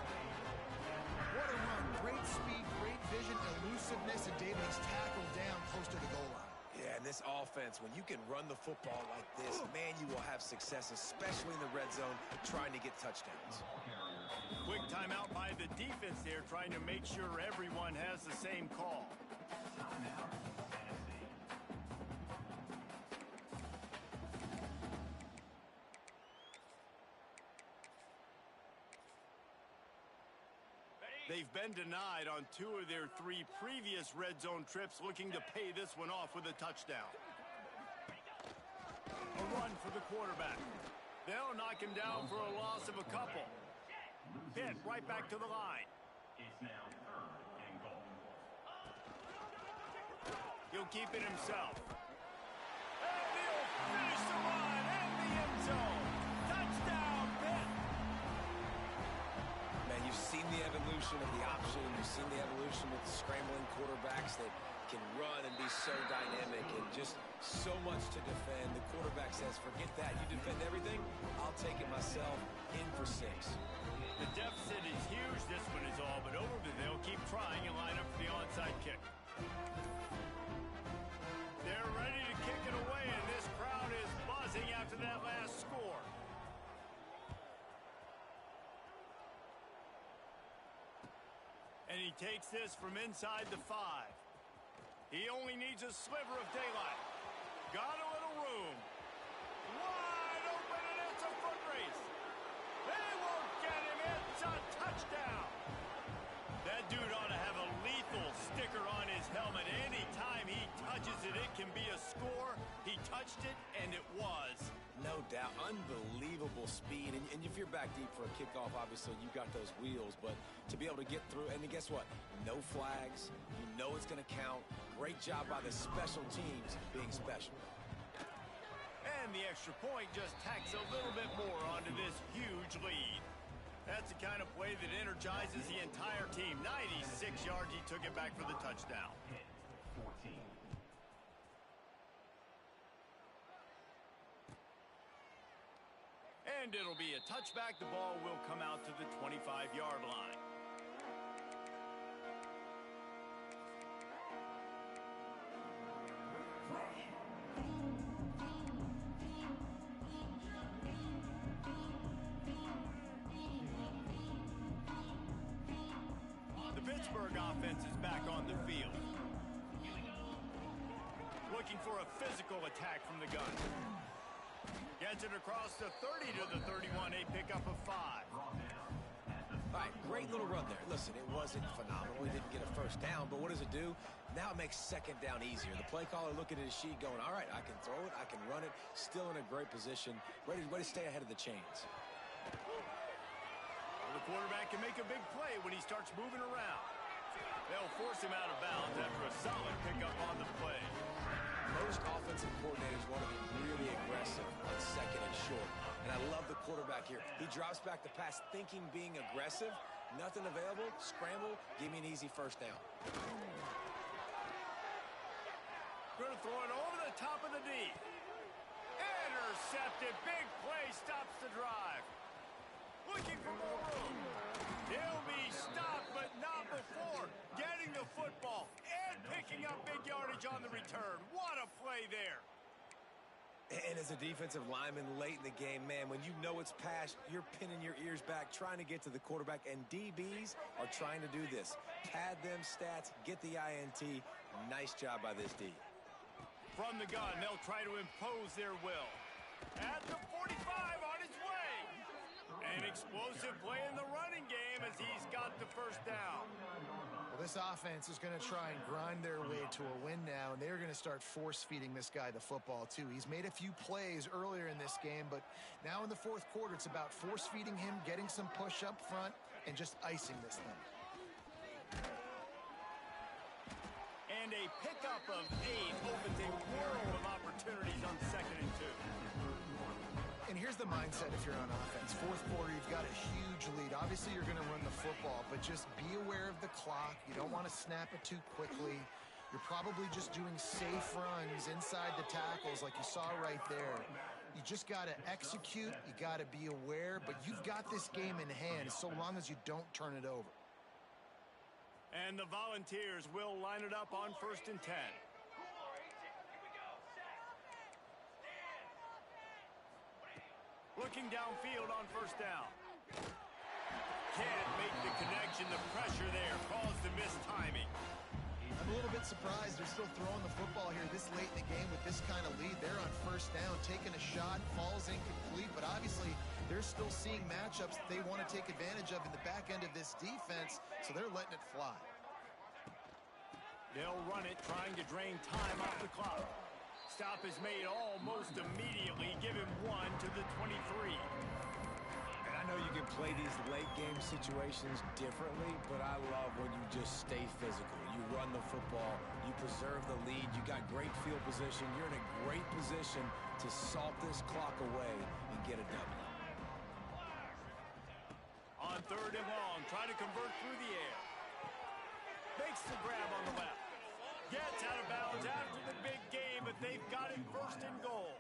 What a run. Great speed, great vision, elusiveness, and Davis tackled down close to the goal line. Yeah, and this offense, when you can run the football like this, man, you will have success, especially in the red zone, trying to get touchdowns. Quick timeout by the defense there, trying to make sure everyone has the same call. They've been denied on 2 of their 3 previous red zone trips, looking to pay this one off with a touchdown. A run for the quarterback. They'll knock him down for a loss of a couple. Pitt right back to the line. It's now third and goal. He'll keep it himself. And he'll finish the run in the end zone. Touchdown, Pitt. Man, you've seen the evolution of the option. You've seen the evolution with the scrambling quarterbacks that can run and be so dynamic and just so much to defend. The quarterback says, forget that. You defend everything, I'll take it myself. In for 6. The deficit is huge. This one is all but over, but they'll keep trying and line up for the onside kick. They're ready to kick it away, and this crowd is buzzing after that last score. And he takes this from inside the 5. He only needs a sliver of daylight. Got a little room. Wide open, and it's a foot race. They won't get him. It's a touchdown. That dude ought to have a lethal sticker on his helmet. Anytime he touches it, it can be a score. He touched it, and it was. No doubt. Unbelievable speed. And if you're back deep for a kickoff, obviously you got those wheels. But to be able to get through, and guess what? No flags. You know it's going to count. Great job by the special teams being special. And the extra point just tacks a little bit more onto this huge lead. That's the kind of play that energizes the entire team. 96 yards, he took it back for the touchdown. 14. And And it'll be a touchback. The ball will come out to the 25-yard line. The Pittsburgh offense is back on the field. Looking for a physical attack from the gun. Gets it across the 30 to the 31. A pickup of 5. All right, great little run there. Listen, it wasn't phenomenal. He didn't get a first down, but what does it do? Now it makes second down easier. The play caller looking at his sheet going, all right, I can throw it, I can run it, still in a great position, ready to stay ahead of the chains. Well, the quarterback can make a big play when he starts moving around. They'll force him out of bounds after a solid pickup on the play. Most offensive coordinators want to be really aggressive on second and short. And I love the quarterback here. He drops back the pass thinking being aggressive. Nothing available. Scramble. Give me an easy first down. Going to throw it over the top of the D. Intercepted. Big play stops the drive. Looking for more room. He'll be stopped, but not before getting the football and picking up big yardage on the return. What a play there. And as a defensive lineman late in the game, man, when you know it's past, you're pinning your ears back, trying to get to the quarterback, and DBs are trying to do this. Pad them stats, get the INT. Nice job by this D. From the gun, they'll try to impose their will. At the 45, on his way. An explosive play in the running game as he's got the first down. Well, this offense is going to try and grind their way to a win now, and they're going to start force-feeding this guy the football, too. He's made a few plays earlier in this game, but now in the fourth quarter, it's about force-feeding him, getting some push up front, and just icing this thing. And a pickup of 8 opens a world of opportunities on second and 2. And here's the mindset if you're on offense. Fourth quarter, you've got a huge lead. Obviously, you're going to run the football, but just be aware of the clock. You don't want to snap it too quickly. You're probably just doing safe runs inside the tackles like you saw right there. You just got to execute. You got to be aware, but you've got this game in hand so long as you don't turn it over. And the Volunteers will line it up on 1st and 10. Looking downfield on 1st down. Can't make the connection. The pressure there caused the missed timing. I'm a little bit surprised they're still throwing the football here this late in the game with this kind of lead. They're on 1st down, taking a shot, falls incomplete, but obviously they're still seeing matchups that they want to take advantage of in the back end of this defense, so they're letting it fly. They'll run it, trying to drain time off the clock. Stop is made almost immediately. Give him 1 to the 23. And I know you can play these late game situations differently, but I love when you just stay physical. You run the football, you preserve the lead, you got great field position, you're in a great position to salt this clock away and get a W. On 3rd and long, try to convert through the air. Makes the grab on the left. Gets out of bounds after the big game, but they've got him 1st and goal.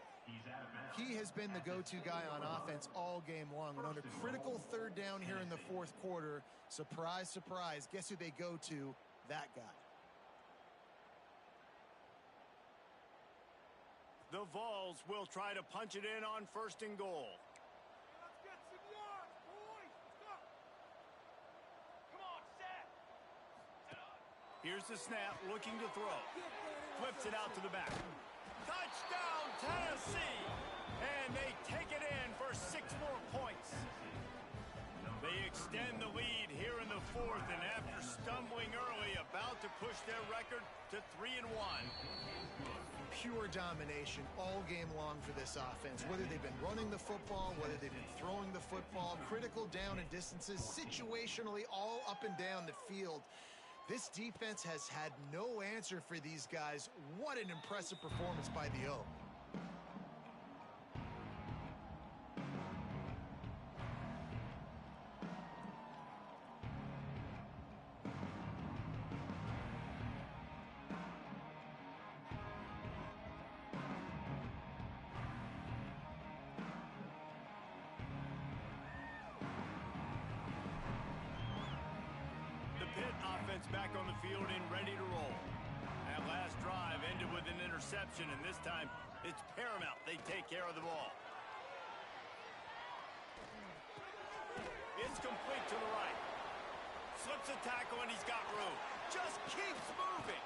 He has been the go-to guy on offense all game long. When on a critical 3rd down here in the 4th quarter, surprise, surprise, guess who they go to? That guy. The Vols will try to punch it in on 1st and goal. Let's get some yards, boys. Let's go. Come on, set. Here's the snap, looking to throw. Flips it out to the back. Touchdown, Tennessee! And they take it in for 6 more points. They extend the lead here in the 4th, and after stumbling early, about to push their record to 3-1. Pure domination all game long for this offense. Whether they've been running the football, whether they've been throwing the football, critical down and distances, situationally all up and down the field. This defense has had no answer for these guys. What an impressive performance by the O. offense back on the field and ready to roll. That last drive ended with an interception, and this time it's paramount they take care of the ball. It's complete to the right. Slips a tackle, and he's got room. Just keeps moving.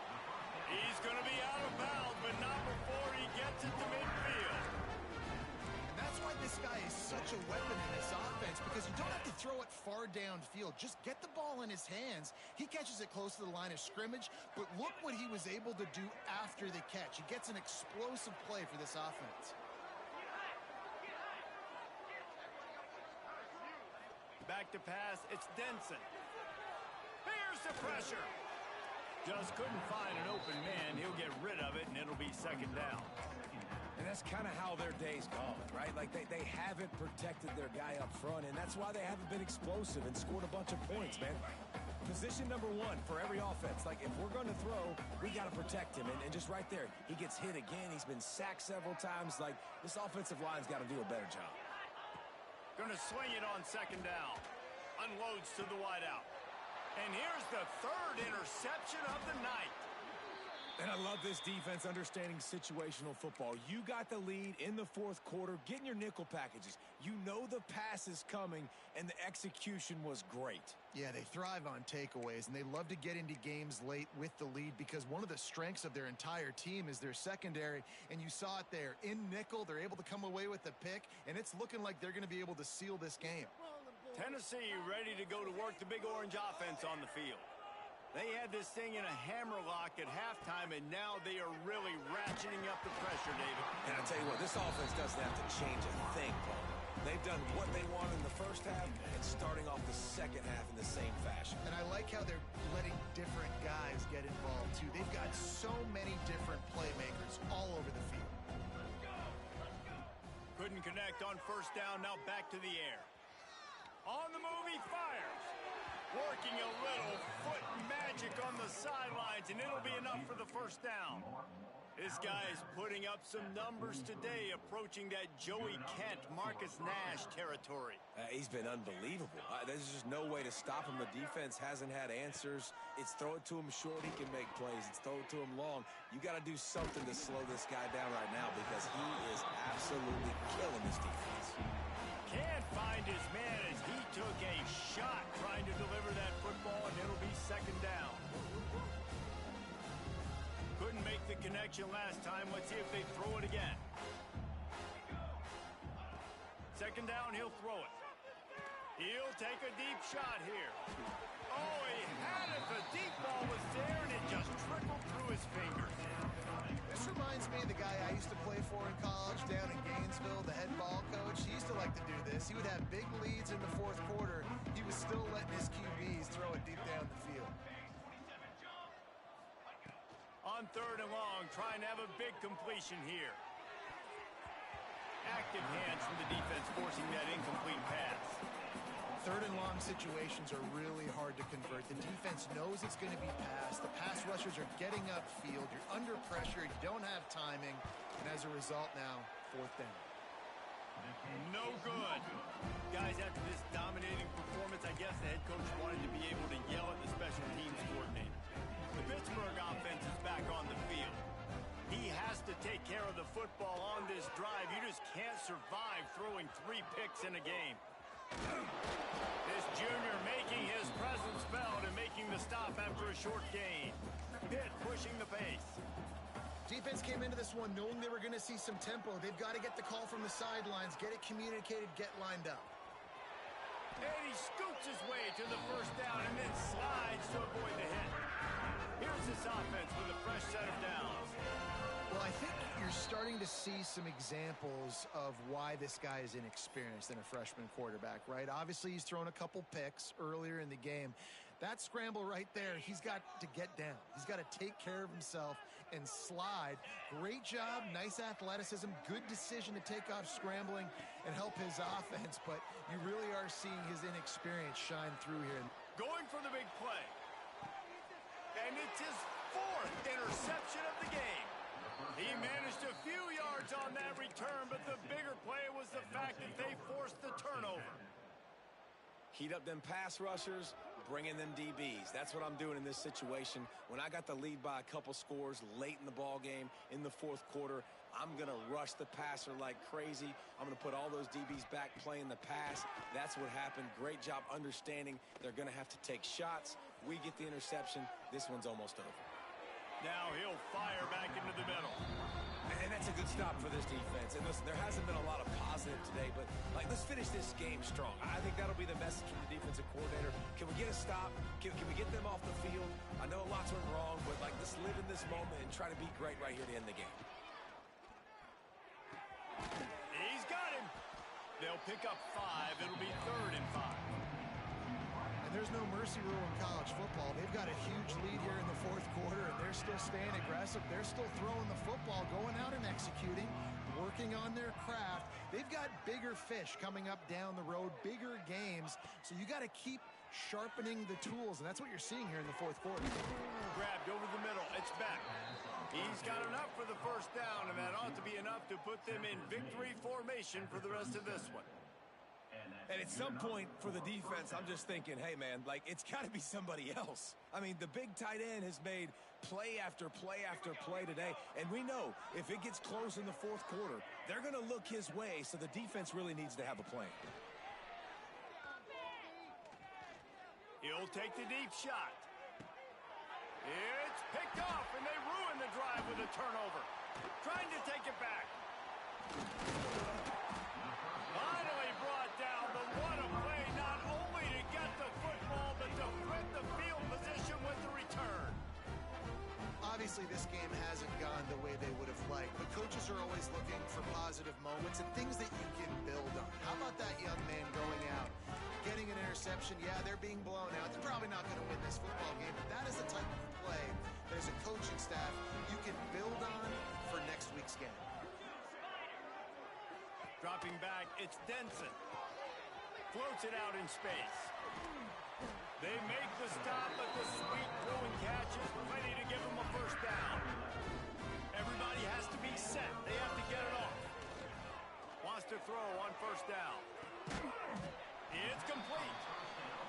He's going to be out of bounds, but not before he gets it to midfield. And that's why this guy is such a weapon in this offense, because you don't have to throw it far downfield. Just get the ball in his hands. He catches it close to the line of scrimmage, but look what he was able to do after the catch. He gets an explosive play for this offense. Back to pass, it's Denson. Here's the pressure. Just couldn't find an open man. He'll get rid of it, and it'll be second down. And that's kind of how their day's gone, right? Like, they haven't protected their guy up front, and that's why they haven't been explosive and scored a bunch of points, man. Position number one for every offense. Like, if we're going to throw, we got to protect him. And just right there, he gets hit again. He's been sacked several times. Like, this offensive line's got to do a better job. Going to swing it on second down. Unloads to the wideout. And here's the third interception of the night. And I love this defense understanding situational football. You got the lead in the fourth quarter, getting your nickel packages. You know the pass is coming, and the execution was great. Yeah, they thrive on takeaways, and they love to get into games late with the lead because one of the strengths of their entire team is their secondary, and you saw it there. In nickel, they're able to come away with the pick, and it's looking like they're going to be able to seal this game. Tennessee ready to go to work the Big Orange offense on the field. They had this thing in a hammer lock at halftime, and now they are really ratcheting up the pressure, David. And I tell you what, this offense doesn't have to change a thing, Paul. They've done what they wanted in the first half and starting off the second half in the same fashion. And I like how they're letting different guys get involved, too. They've got so many different playmakers all over the field. Couldn't connect on first down, now back to the air. On the move, he fires. Working a little foot magic on the sidelines, and it'll be enough for the first down. This guy is putting up some numbers today, approaching that Joey Kent, Marcus Nash territory. He's been unbelievable. There's just no way to stop him. The defense hasn't had answers. It's throw it to him short, he can make plays. It's throw it to him long. You got to do something to slow this guy down right now because he is absolutely killing this defense. Can't find his man as he took a shot trying to deliver that football, and it'll be second down. Couldn't make the connection last time. Let's see if they throw it again. Second down, he'll throw it. He'll take a deep shot here. Oh, he had it. The deep ball was there, and it just trickled through his fingers. This reminds me of the guy I used to play for in college down in Gainesville, the head ball coach. He used to like to do this. He would have big leads in the fourth quarter. He was still letting his QBs throw it deep down the field. On third and long, trying to have a big completion here. Active hands from the defense forcing that incomplete pass. Third and long situations are really hard to convert. The defense knows it's going to be passed. The pass rushers are getting upfield. You're under pressure. You don't have timing. And as a result now, fourth down. No good. Guys, after this dominating performance, I guess the head coach wanted to be able to yell at the special teams coordinator. The Pittsburgh offense is back on the field. He has to take care of the football on this drive. You just can't survive throwing 3 picks in a game. This junior making his presence felt and making the stop after a short gain. Pitt pushing the pace. Defense came into this one knowing they were going to see some tempo. They've got to get the call from the sidelines, get it communicated, get lined up. And he scoots his way to the first down and then slides to avoid the hit. Here's this offense with a fresh set of downs. Well, I think you're starting to see some examples of why this guy is inexperienced in a freshman quarterback, right? Obviously, he's thrown a couple picks earlier in the game. That scramble right there, he's got to get down. He's got to take care of himself and slide. Great job, nice athleticism, good decision to take off scrambling and help his offense, but you really are seeing his inexperience shine through here. Going for the big play. And it's his 4th interception of the game. He managed a few yards on that return, but the bigger play was the fact that they forced the turnover. Heat up them pass rushers, bringing them DBs. That's what I'm doing in this situation. When I got the lead by a couple scores late in the ball game in the fourth quarter, I'm going to rush the passer like crazy. I'm going to put all those DBs back playing the pass. That's what happened. Great job understanding they're going to have to take shots. We get the interception. This one's almost over. Now he'll fire back into the middle. And that's a good stop for this defense. And listen, there hasn't been a lot of positive today, but let's finish this game strong. I think that'll be the message from the defensive coordinator. Can we get a stop? Can we get them off the field? I know lots went wrong, but let's live in this moment and try to be great right here to end the game. He's got him. They'll pick up 5. It'll be 3rd and 5. And there's no mercy rule in college football. They've got a huge lead here in the fourth quarter, and they're still staying aggressive. They're still throwing the football, going out and executing, working on their craft. They've got bigger fish coming up down the road, bigger games. So you got to keep sharpening the tools, and that's what you're seeing here in the fourth quarter. Grabbed over the middle. It's back. He's got enough for the first down, and that ought to be enough to put them in victory formation for the rest of this one. And at some point for the defense, I'm just thinking, hey, man, it's got to be somebody else. I mean, the big tight end has made play after play after play today, and we know if it gets close in the fourth quarter, they're going to look his way, so the defense really needs to have a plan. He'll take the deep shot. It's picked off, and they ruin the drive with a turnover. Trying to take it back. Finally brought down, but what a play, not only to get the football, but to flip the field position with the return. Obviously, this game hasn't gone the way they would have liked, but coaches are always looking for positive moments and things that you can build on. How about that young man going out, getting an interception? Yeah, they're being blown out. They're probably not going to win this football game, but that is the type of play that as a coaching staff you can build on for next week's game. Dropping back, it's Denson. Floats it out in space. They make the stop, but the sweet throwing catch is plenty to give them a first down. Everybody has to be set. They have to get it off. Wants to throw on first down. It's complete.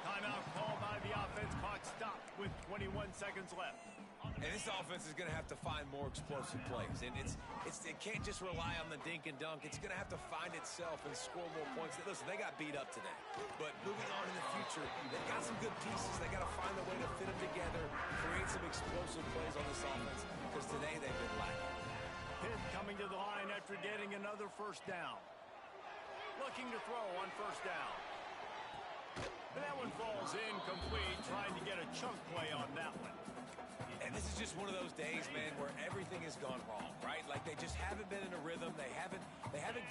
Timeout called by the offense. Clock stopped with 21 seconds left. And this offense is going to have to find more explosive plays. And it can't just rely on the dink and dunk. It's going to have to find itself and score more points. Listen, they got beat up today. But moving on in the future, they've got some good pieces. They got to find a way to fit them together, create some explosive plays on this offense, because today they've been lacking. Pitt coming to the line after getting another first down. Looking to throw on first down. And that one falls incomplete, trying to get a chunk play on that one. And this is just one of those days, man, where everything has gone wrong, right? They just haven't been in a rhythm. They haven't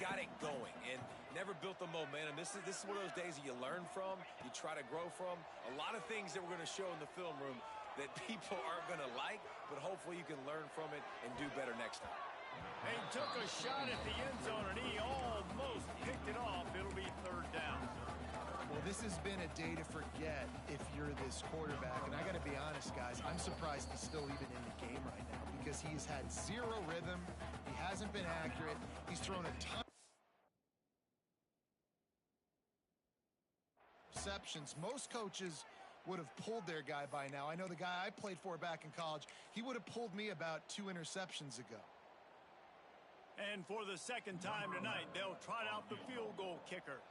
got it going and never built the momentum. This is one of those days that you learn from, you try to grow from. A lot of things that we're going to show in the film room that people aren't going to like, but hopefully you can learn from it and do better next time. He took a shot at the end zone, and he almost picked it off. It'll be third down. Well, this has been a day to forget if you're this quarterback. And I got to be honest, guys, I'm surprised he's still even in the game right now because he's had zero rhythm. He hasn't been accurate. He's thrown a ton of interceptions. Most coaches would have pulled their guy by now. I know the guy I played for back in college, he would have pulled me about 2 interceptions ago. And for the second time tonight, they'll trot out the field goal kicker.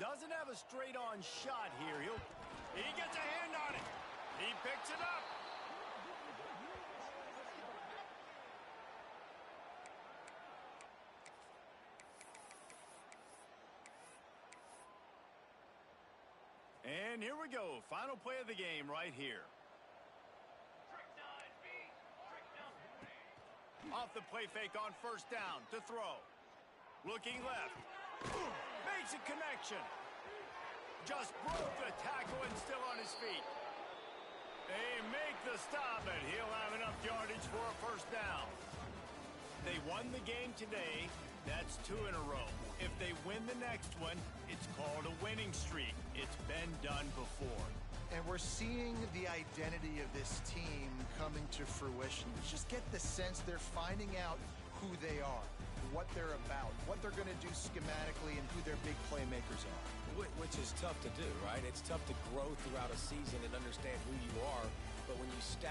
Doesn't have a straight-on shot here. He gets a hand on it. He picks it up. And here we go. Final play of the game right here. Off the play fake on first down to throw. Looking left. Makes a connection. Just broke the tackle and still on his feet. They make the stop, and he'll have enough yardage for a first down. They won the game today. That's 2 in a row. If they win the next one, it's called a winning streak. It's been done before. And we're seeing the identity of this team coming to fruition. You just get the sense they're finding out who they are, what they're about, what they're going to do schematically, and who their big playmakers are. Which which is tough to do, right? It's tough to grow throughout a season and understand who you are, but when you stack